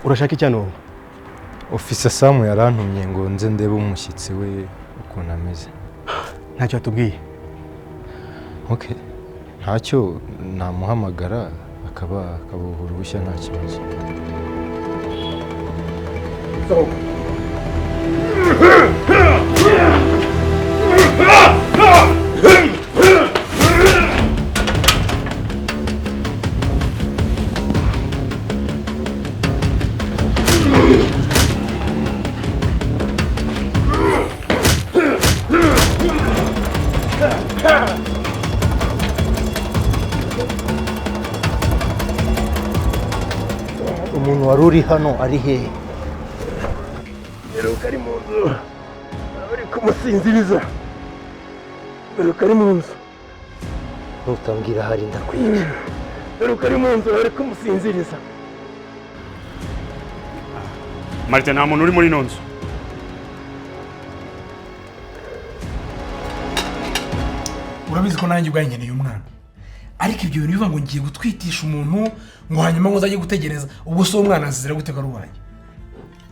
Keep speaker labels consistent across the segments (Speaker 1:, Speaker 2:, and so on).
Speaker 1: urashaka icyano?
Speaker 2: Officer Samu yarantumye ngo nze ndebe umushyitsi we ukuntu ameze.
Speaker 1: Ntacyo atubwiye.
Speaker 2: Okay. Ntacyo namuhamagara akabuhura ubushya nta kibazo.
Speaker 3: Umuntu waruri hano ari hehe?
Speaker 1: Rero kari mu nzu. Ari kumusinziriza. Rero kari mu nzu.
Speaker 3: Nutambwira hari ndakwiye.
Speaker 1: Rero kari mu nzu ari kumusinziriza.
Speaker 4: Marite nta muntu uri muri ino nzu.
Speaker 5: Urabizi ko nanjye ubwanyeneye umwana. Ariko ibyo bintu bivuga ngo ngiye gutwitisha umuntu ngo hanyuma ngo uzajye gutegereza ubwo so umwana azizira guteka ruwanjye.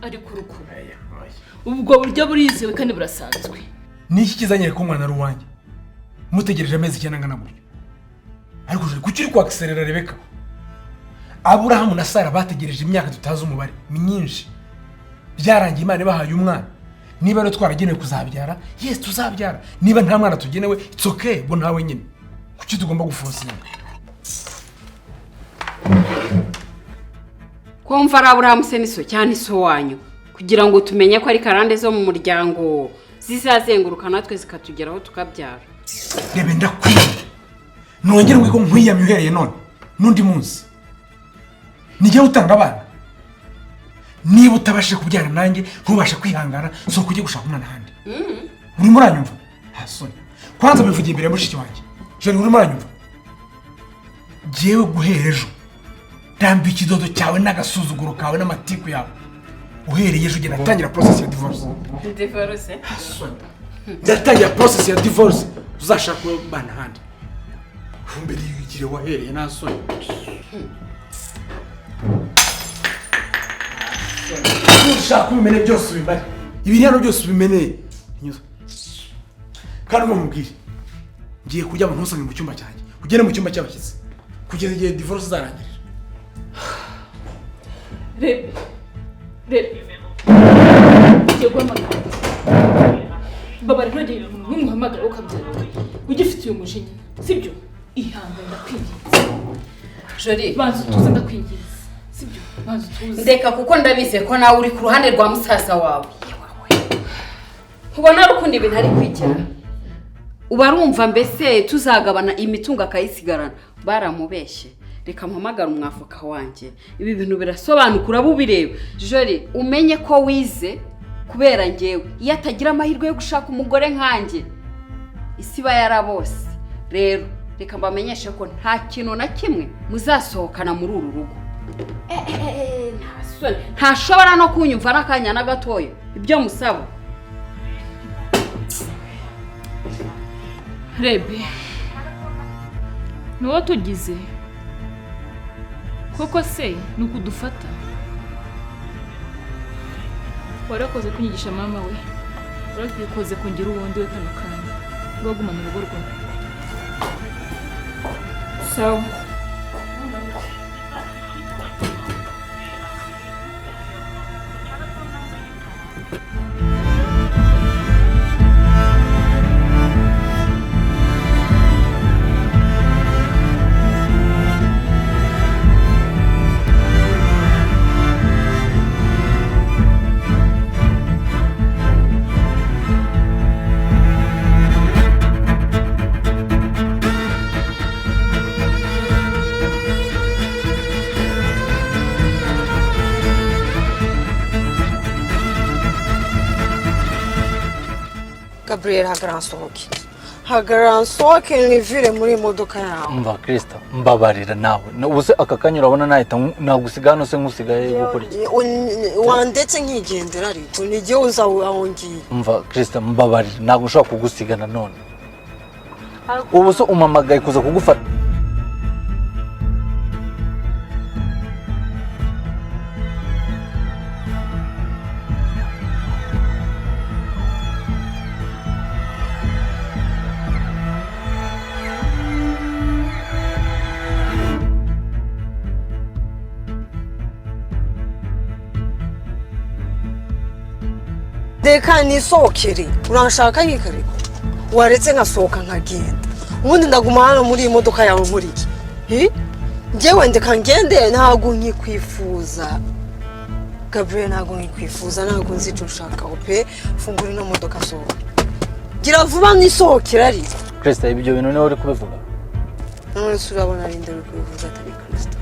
Speaker 6: Ariko urukundo. Ubwo buryo burizewe kandi burasanzwe.
Speaker 5: Niki kizanye ko umwana ruwanjye? Mutegereje amezi cyanangana gutyo. Ariko kuki uri kwakserera Rebeka? Aburahamu na Sara bategereje imyaka tutazi umubare myinshi. Byarangiye Imana ibahaye umwana. Niba rero twaragenewe kuzabyara, yes tuzabyara. Niba nta mwana tugenewe, it's okay, bo ntawe nyine. Kuki tugomba gufosinga?
Speaker 7: Kumva Aburahamu se niso cyane so wanyu kugira ngo tumenye ko ari karande zo mu muryango zizazenguruka natwe zikatugeraho tukabyara.
Speaker 5: Rebe ndakwiye. Nongere ngo nkwiyamye uhereye none. Nundi munsi. Nijye utanga abana. Niba utabashe kubyara nanjye ntubashe kwihangana so kujye gushaka umwana handi. Uri muranyumva? Hasoni. Kwanza bivugiye imbere mushiki wanjye. Jeri uri muranyumva? Jewe guherejo. Dambi ikidodo cyawe n'agasuzuguro kawe n'amatiku yawe. Uhereye ejo ugenda tangira process ya divorce.
Speaker 7: Divorce?
Speaker 5: Hasoni. Ndatangira process ya divorce. Uzashaka bana handi. Fumbere yigire wahereye nasoni. Ushaka umene byose ubimare. Ibiri hano byose ubimene. Kandi mumubwire. Ngiye kurya mu ntusange mu cyumba cyanjye. Ugere mu cyumba cy'abashyitsi. Kugeza igihe divorce zarangirira.
Speaker 6: Rebe. Yego amagara. Baba ntogeye nkumuhamagara ukabyara. Ugifite uyu mujinya. Sibyo? Ihangana ndakwinginze.
Speaker 7: Jori,
Speaker 6: banzu tuze ndakwinginze. Sibyo? Banzu tuze.
Speaker 7: Ndeka kuko ndabize ko nawe uri ku ruhande rwa musasa wawe. Ubona rukundi ibintu ari kwigira. Ubarumva mbese tuzagabana imitungo akayisigarana. Baramubeshye. Reka mpamagara umwafuka wanjye. Ibi bintu birasobanukura bubireba. Jori, umenye ko wize kubera ngewe. Iyo atagira amahirwe yo gushaka umugore nkanjye. Isiba yarabose. Rero reka mbamenyeshe ko nta kintu na kimwe muzasohokana muri uru rugo. Ntashobora no kunyumva n'akanya na gatoya. Ibyo musaba.
Speaker 6: Rebe. Nuwo tugize. Koko se nukudufata. Warakoze kunyigisha mama we. Warakoze kungira ubundi we kano kanya. Rwagumana urugo rwawe. So
Speaker 8: Gabriel hagaransohoke nivire muri modoka yawe.
Speaker 3: Umva Kristo mbabarira nawe. Ubuse aka kanyura abona nahita nagusiga hano se nkusigaye gukora iki?
Speaker 8: Wandetse nkigendera ariko nijye uza aho ngiye.
Speaker 3: Umva Kristo mbabarira ntabwo ushobora kugusiga nanone. Ubuse umamagaye kuza kugufata.
Speaker 8: reka nisohokere uranshaka nkikareko waretse nkasohoka nkagenda ubundi ndaguma hano muri iyi modoka yawe muri iki njyewe ndeka ngende ntabwo nkikwifuza Gabriel ntabwo nkikwifuza ntabwo nzi icyo ushakaho pe fungura ino modoka sohoka gira vuba nisohokere ariko
Speaker 3: Krista ibyo bintu niwe uri kubivuga
Speaker 8: none se urabona ari nde uri kubivuga atari Krista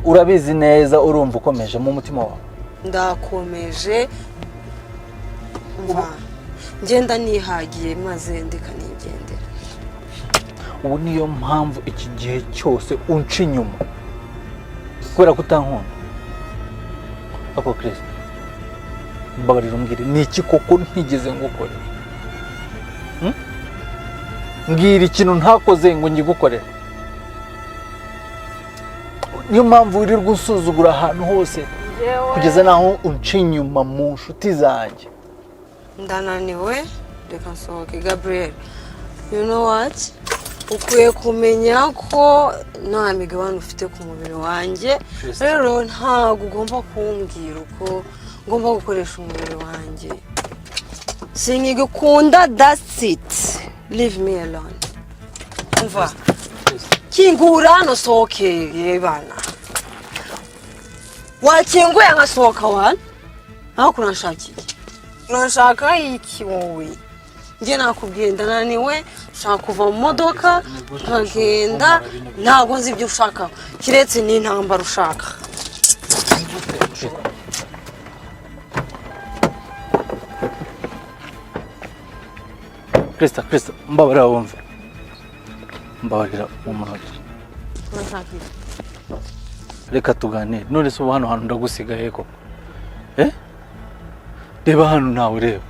Speaker 3: urabizi neza urumva ukomeje mu mutima wawe
Speaker 8: ndakomeje ngenda nihagiye maze ndeka nigendera
Speaker 3: ubu niyo mpamvu iki gihe cyose unca inyuma kubera kutankunda ako Kristo mbabarira umbwire ni iki koko ntigeze ngukorera mbwira ikintu ntakoze ngo ngigukorere niyo mpamvu wirirwa usuzugura ahantu hose kugeza naho unca inyuma mu nshuti zanjye
Speaker 8: ndananiwe reka nsohoke Gabriel you know what ukwiye kumenya ko nta migabane ufite ku mubiri wanjye rero ntabwo ugomba kumbwira uko ngomba gukoresha umubiri wanjye sinkigukunda that's it leave me alone umva kingura hano sohoke bana wakinguye nkasohoka wana aho kunanshakiye unanshaka iki wowe njye nakubwiye ndananiwe ushaka kuva mu modoka nkagenda ntabwo nzi ibyo ushaka kiretse n'intambara ushaka
Speaker 3: Krista mbabarira wumve mbabarira mu munota reka tuganire none se ubu hano hantu ndagusigaye koko reba hano nawe ureba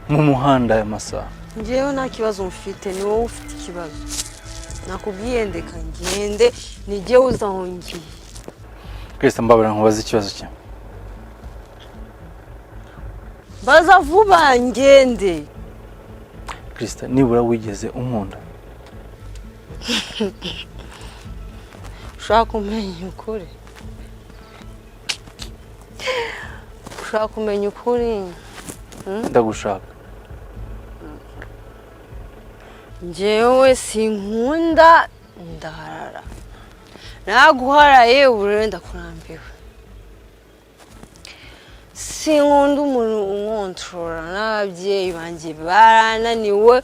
Speaker 3: mu muhanda aya masaha
Speaker 8: njyewe nta kibazo mfite ni wowe ufite ikibazo nakubwiye ndeka ngende ni jyewe uzahongiye
Speaker 3: Krista mbabarira nkubaze ikibazo cye
Speaker 8: baza vuba ngende
Speaker 3: Krista nibura wigeze unkunda
Speaker 8: ushaka kumenya ukuri ushaka kumenya ukuri
Speaker 3: ndagushaka
Speaker 8: njyewe sinkunda ndaharara naguharaye ubu ndakurambiwe sinkunda umuntu unkontorora n'ababyeyi banjye barananiwe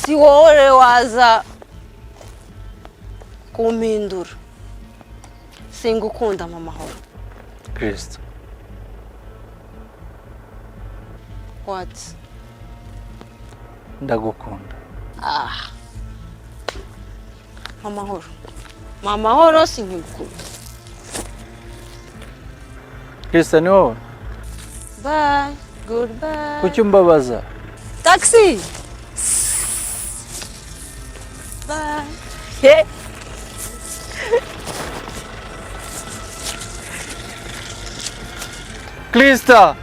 Speaker 8: si wowe waza kumpindura singukunda mu mahoro
Speaker 3: Krista
Speaker 8: what
Speaker 3: ndagukunda
Speaker 8: amahoro sinkikunda
Speaker 3: Krista ni wowe
Speaker 8: bye goodbye
Speaker 3: kuki umbabaza
Speaker 8: taxi bye
Speaker 3: Krista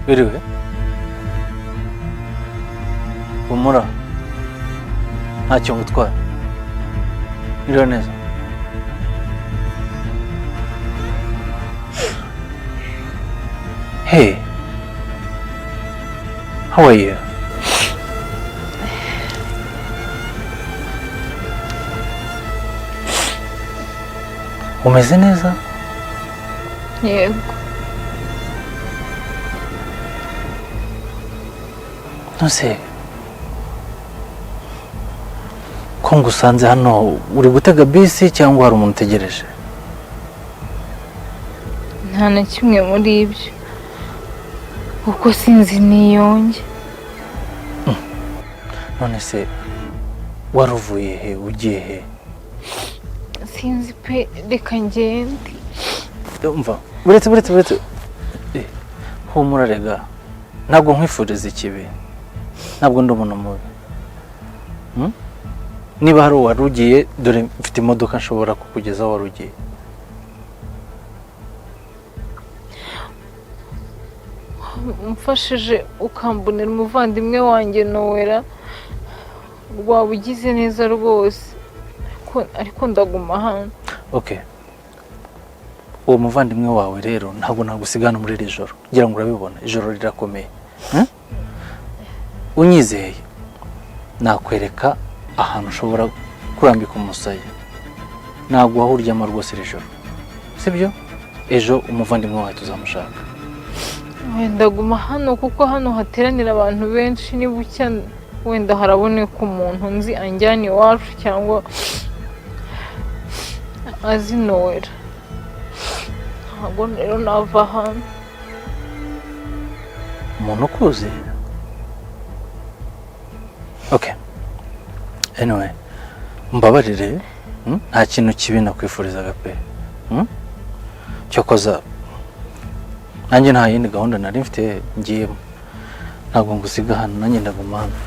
Speaker 3: Yaburiwe humura ntacyo ngutwara iriho neza hey how are you umeze neza
Speaker 6: yego
Speaker 3: ntuse ko ngusanze hano uri gutega bisi cyangwa hari umuntu utegereje
Speaker 6: nta na kimwe muri ibyo kuko sinzi niyonge
Speaker 3: none se wari uvuye he ugiye he
Speaker 6: sinzi pe reka ngende
Speaker 3: umva buretse humura rega ntabwo nkwifuriza ikibi ntabwo ndi umuntu mubi niba hari uwari ugiye dore mfite imodoka nshobora kukugeza aho wari ugiye
Speaker 6: umfashije ukambonera umuvandimwe wanjye Nowera waba ugize neza rwose ariko ndaguma hano
Speaker 3: okay uwo muvandimwe wawe rero ntabwo nagusigana muri iri joro ngira ngo urabibona ijoro rirakomeye unyizeye nakwereka ahantu ushobora kurambika umusaya ntabwo aho uryama rwose iri joro sibyo ejo umuvandimwe wawe tuzamushaka
Speaker 6: wenda guma hano kuko hano hateranira abantu benshi nibucya wenda haraboneka umuntu nzi anjyana iwacu cyangwa azi Nowera ntabwo rero nava hano
Speaker 3: umuntu ukuzi okay anyway mbabarire nta kintu kibi nakwifurizaga pe cyokoza nanjye nta yindi gahunda nari mfite ngiyemo ntabwo ngusiga hano nanjye ndaguma hano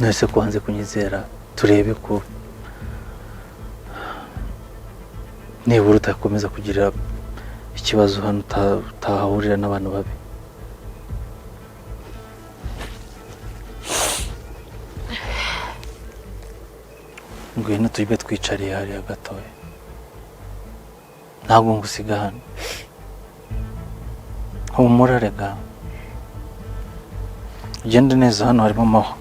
Speaker 3: nese kubanze kunyizera turebe ko nibura utakomeza kugira ikibazo hano utahahurira n'abantu babi ngwino tujye twicariye hariya gatoya ntabwo ngusiga hano humura rega ugende neza hano harimo amahwa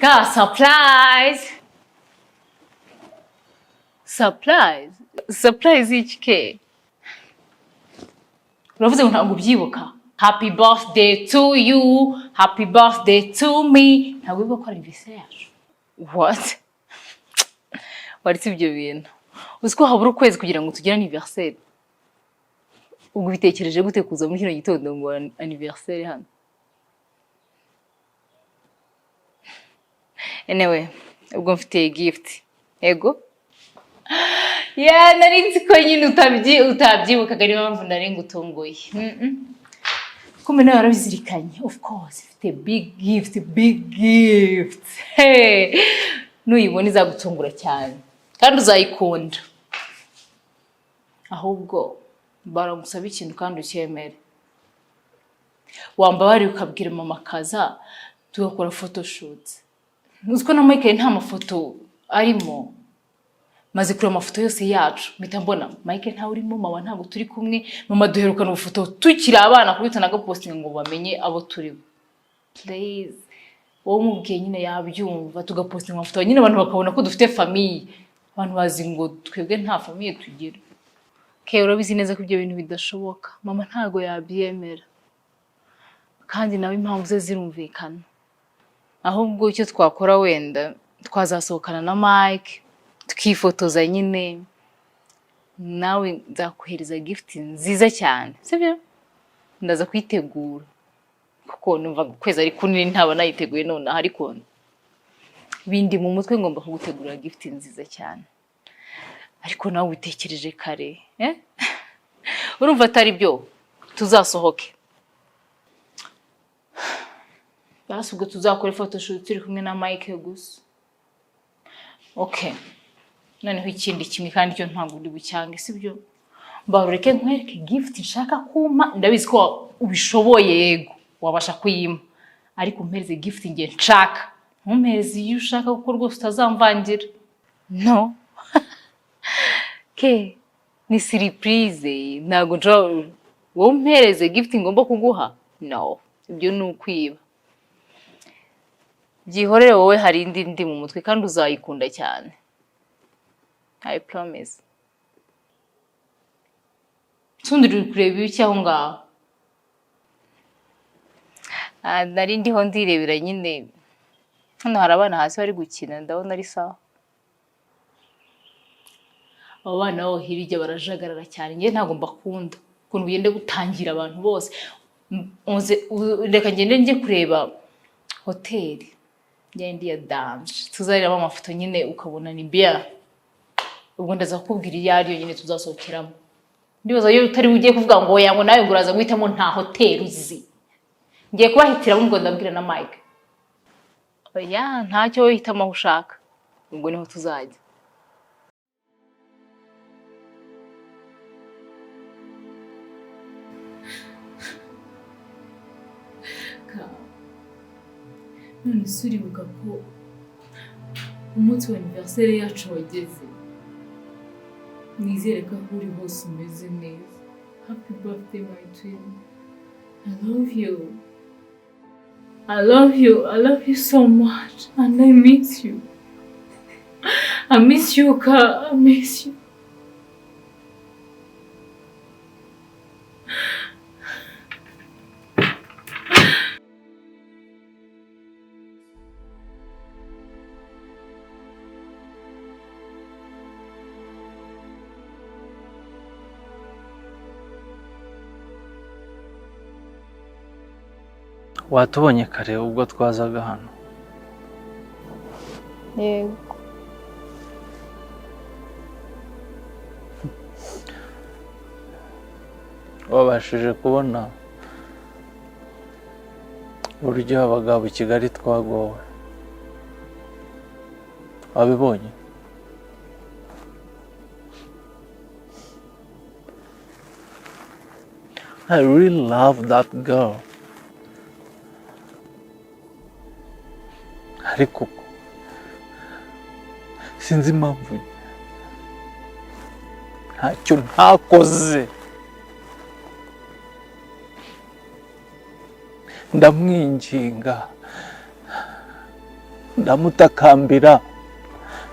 Speaker 9: Ka, surprise! Surprise? Surprise iki ke? Uravuze ngo ntabwo ubyibuka. Happy birthday to you, happy birthday to me. Ntabwo wibuka ko ari anniversaire yacu. What? Waretse ibyo bintu. Uzi ko habura ukwezi kugira ngo tugire anniversaire. Ubwo bitekereje gute kuza muri kino gitondo ngo anniversaire hano? Anyway, ubwo mfite gift. Ego? Yeah, nari nzi ko nyine utabyibukaga niyo mpamvu nari ngutunguye. Kumbe nawe warabizirikanye. Of course, mfite big gift. Hey, nuyibona izagutungura cyane. Kandi uzayikunda. Ahubwo baragusaba ikintu kandi ucyemere. Wambabari ukabwira mama kaza tugakora photoshoot. Nuziko na Michael nta mafoto arimo. Maze kuri amafoto yose yacu mpita mbona Michael nta urimo, mama ntabwo turi kumwe, mama duherukana ubufoto tukiri abana kubita naga posting ngo bamenye abo turi. Please, wowe mubwiye nyine yabyumva tugapostinga amafoto nyine abantu bakabona ko dufite famille. Abantu bazi ngo twebwe nta famille tugira. Urabizi neza ko ibyo bintu bidashoboka. Mama ntago yabyemera. Kandi nawe impamvu ze zirumvikana. Ahubwo icyo twakora wenda twazasohokana na Mike tukifotoza nyine, nawe nzakuhereza gift nziza cyane, sibyo? Ndaza kwitegura kuko numva ukwezi ari kunini ntaba nayiteguye none, ariko bindi mu mutwe ngomba kugutegurira gift nziza cyane. Ariko nawe ubitekereje kare, urumva atari byo tuzasohoke? Basi ubwo tuzakora photoshoot turi kumwe na Mike gusa. Okay. Noneho ikindi kimwe kandi cyo ntabwo uri bucyange, sibyo? Mbarureke nkwereke gift nshaka kuma, ndabizi ko ubishoboye, yego wabasha kuyima, ariko umpereze gift ngiye nshaka, ntumpereze iyo ushaka kuko rwose utazamvangira. No. Ke ni surprise, ntabwo wowe umpereze gift ngomba kuguha. No, ibyo ni ukwiba. Byihorere wowe, hari indi ndi mu mutwe kandi uzayikunda cyane. I promise. Sunduri kureba iki aho ngaho? Nari ndiho ndirebera nyine. Hano hari abana hasi bari gukina, ndabona ari sawa. Abo bana bo hirya barajagarara cyane, ngiye ntabwo mbakunda. Ukuntu ugende gutangira abantu bose. Reka ngende njye kureba hoteli. Njye ya dance. Tuzareba amafoto nyine ukabona ni bien. Ubwo ndaza kukubwira iyo ari yo nyine tuzasohokeramo. Ndibaza yo utari ugiye kuvuga ngo yango nawe nguraza guhitamo nta hotel uzi. Ngiye kubahitira ngo ndabwira na Mike. Oya, ntacyo uhitamo aho ushaka. Ubwo niho tuzajya.
Speaker 6: None suribuka ko umunsi wa anniversaire yacu wageze. Nizere ko aho uri hose umeze neza. Happy birthday my twin. I love you. I love you. I love you so much. And I miss you. I miss you, Ka. I miss you.
Speaker 3: Watubonye kare ubwo twazaga hano?
Speaker 6: Yego.
Speaker 3: Wabashije kubona uburyo abagabo i Kigali twagowe? Wabibonye? I really love that girl. Ariko sinzi impamvu ntacyo ntakoze. Ndamwinginga, ndamutakambira,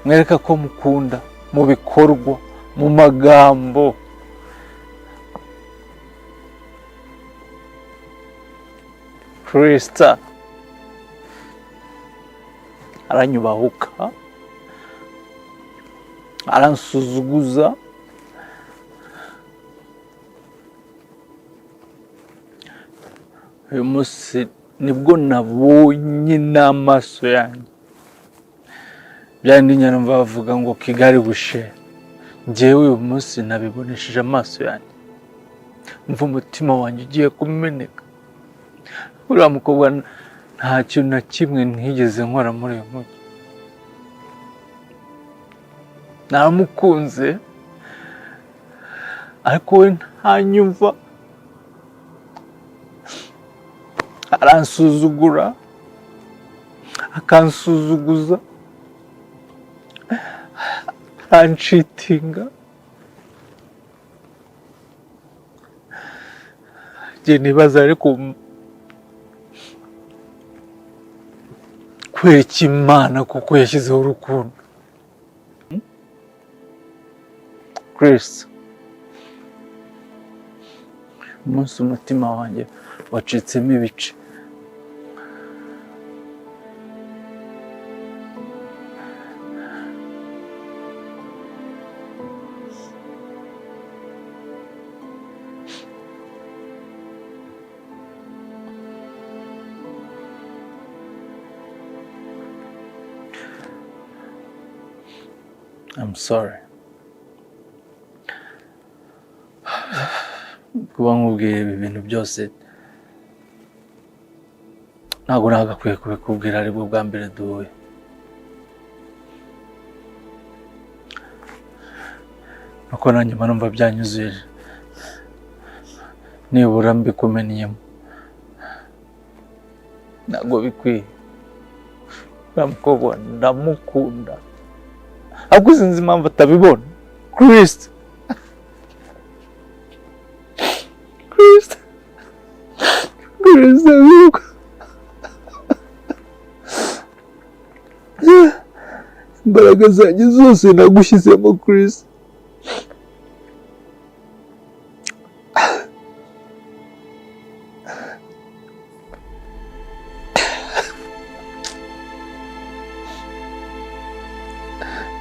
Speaker 3: mwereka ko mukunda mu bikorwa, mu magambo. Krista aranyubahuka, aransuzuguza. Uyu munsi nibwo nabonye n'amaso yanjye byandi nyarumva bavuga ngo Kigali bushe. Njyewe uyu munsi nabibonesheje amaso yanjye, mva umutima wanjye ugiye kumeneka. Uriya mukobwa nta kintu na kimwe ntigeze nkora muri uyu mujyi. Naramukunze ariko we ntanyumva, aransuzugura, akansuzuguza, aranshitinga. Njye nibaza ariko kwereka Imana kuko yashyizeho urukundo. Chris, umunsi umutima wanjye wacitsemo ibice. I'm sorry. Kuba nkubwiye ibi bintu byose ntabwo nagakwiye kubikubwira aribwo bwa mbere duhuye. Nuko nanjye mba numva byanyuzuye nibura mbikumeniyemo. Ntabwo bikwiye. Uriya mukobwa ndamukunda. Ahubwo sinzi impamvu atabibona. Chris. Imbaraga zanjye zose nagushyizemo Chris.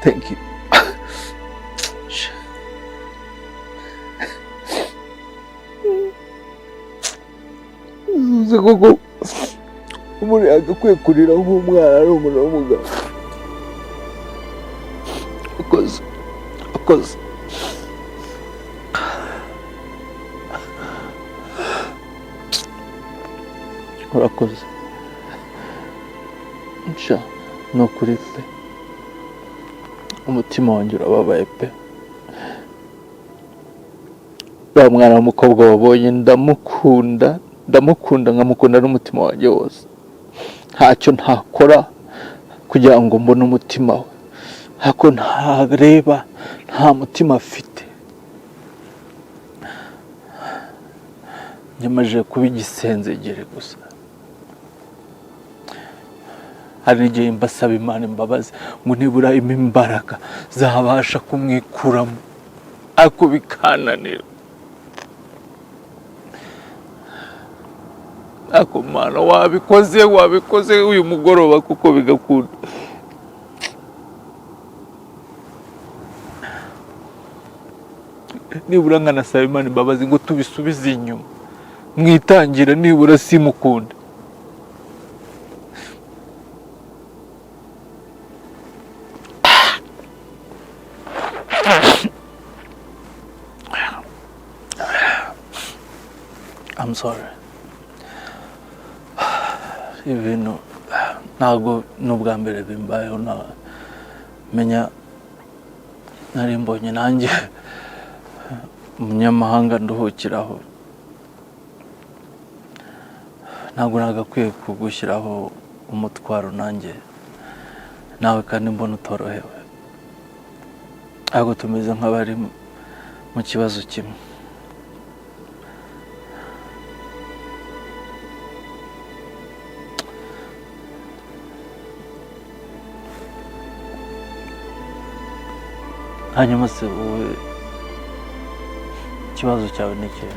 Speaker 3: Thank you. Uzi koko umuntu yagakwiye kurira nk'umwana ari umuntu w'umugabo. Akoze. Urakoze. Nsha ni ukuri pe. Umutima wanjye urababaye pe. Uriya mwana w'umukobwa wabonye ndamukunda nkamukunda n'umutima wanjye wose. Ntacyo ntakora kugira ngo mbone umutima we. Hako ntareba nta mutima afite. Nyamaje kuba igisenzegere gusa. Hari igihe mbasaba Imana imbabazi ngo nibura imbaraga zabasha kumwikuramo ariko bikananira. Ako Mana wabikoze uyu mugoroba kuko bigakunda. Nibura nkanasaba Imana imbabazi ngo tubisubize inyuma. Mwitangira nibura simukunda. I'm sorry. Ibintu ntabwo n'ubwa mbere bimbayeho menya nari mbonye nanjye umunyamahanga nduhukiraho. Ntabwo nagakwiye kugushyiraho umutwaro nanjye nawe kandi mbona utorohewe. Ahubwo tumeze nk'abari mu kibazo kimwe. Hanyuma se wowe ikibazo cyawe ni ikihe?